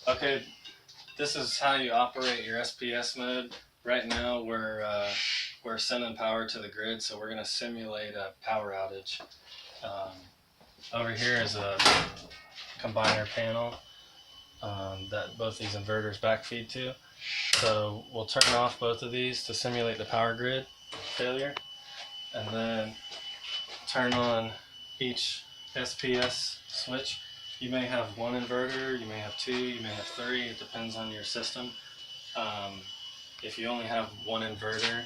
Okay, this is how you operate your SPS mode. Right now we're sending power to the grid, so we're going to simulate a power outage. Um, Over here is a combiner panel that both these inverters backfeed to. So we'll turn off both of these to simulate the power grid failure, and then turn on each SPS switch. You may have one inverter, you may have two, you may have three, it depends on your system. Um, if you only have one inverter,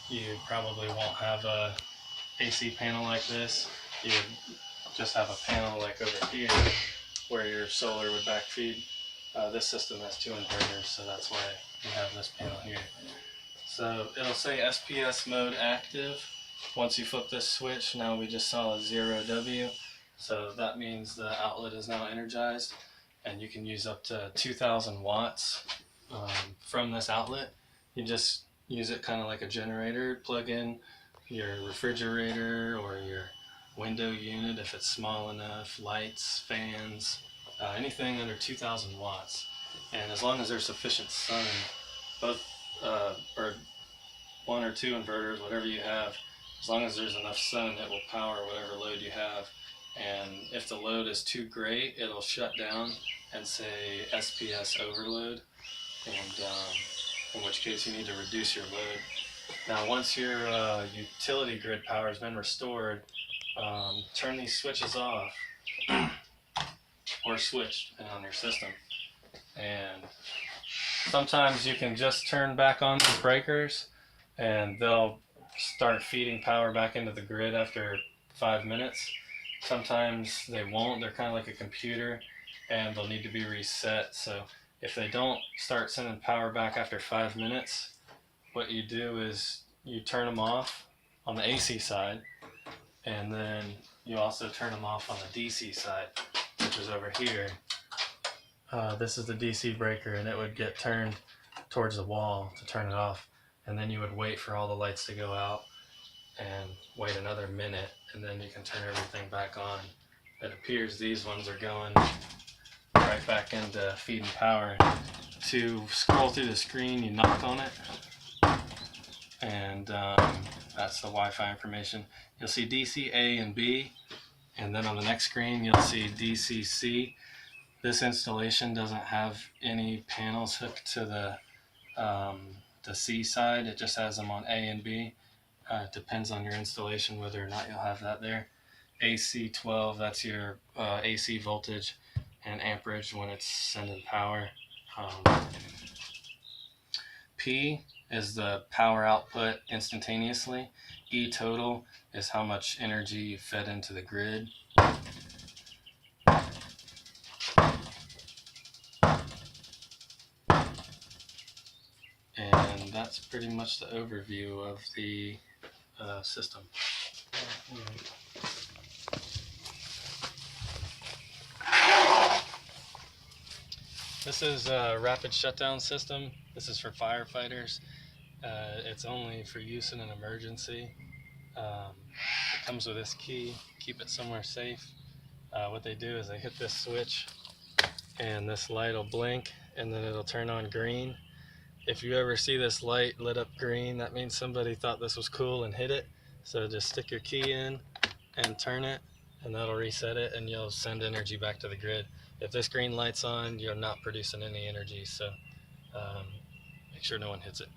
you probably won't have a AC panel like this. You would just have a panel like over here where your solar would backfeed. This system has two inverters, so that's why we have this panel here. So it'll say SPS mode active. Once you flip this switch, now we just saw a 0W. So that means the outlet is now energized, and you can use up to 2,000 watts from this outlet. You just use it kind of like a generator. Plug in your refrigerator or your window unit if it's small enough, lights, fans, anything under 2,000 watts. And as long as there's sufficient sun, both or one or two inverters, whatever you have, as long as there's enough sun, it will power whatever load you have. And if the load is too great, it'll shut down and say SPS overload, and in which case you need to reduce your load. Now, once your utility grid power has been restored, turn these switches off or switch depending on your system. And sometimes you can just turn back on these breakers and they'll start feeding power back into the grid after 5 minutes. Sometimes they won't. They're kind of like a computer and they'll need to be reset. So if they don't start sending power back after 5 minutes, what you do is you turn them off on the AC side, and then you also turn them off on the DC side, which is over here. This is the DC breaker, and it would get turned towards the wall to turn it off, and then you would wait for all the lights to go out and wait another minute, and then you can turn everything back on. It appears these ones are going right back into feeding power. To scroll through the screen, you knock on it, and that's the Wi-Fi information. You'll see DC A and B, and then on the next screen you'll see DC C. This installation doesn't have any panels hooked to the C side. It just has them on A and B. It depends on your installation whether or not you'll have that there. AC 12, that's your AC voltage and amperage when it's sending power. P is the power output instantaneously. E total is how much energy you fed into the grid. And that's pretty much the overview of the system. This is a rapid shutdown system. This is for firefighters. It's only for use in an emergency. It comes with this key. Keep it somewhere safe. What they do is they hit this switch and this light will blink and then it'll turn on green. If you ever see this light lit up green, that means somebody thought this was cool and hit it. So just stick your key in and turn it, and that'll reset it, and you'll send energy back to the grid. If this green light's on, you're not producing any energy, so make sure no one hits it.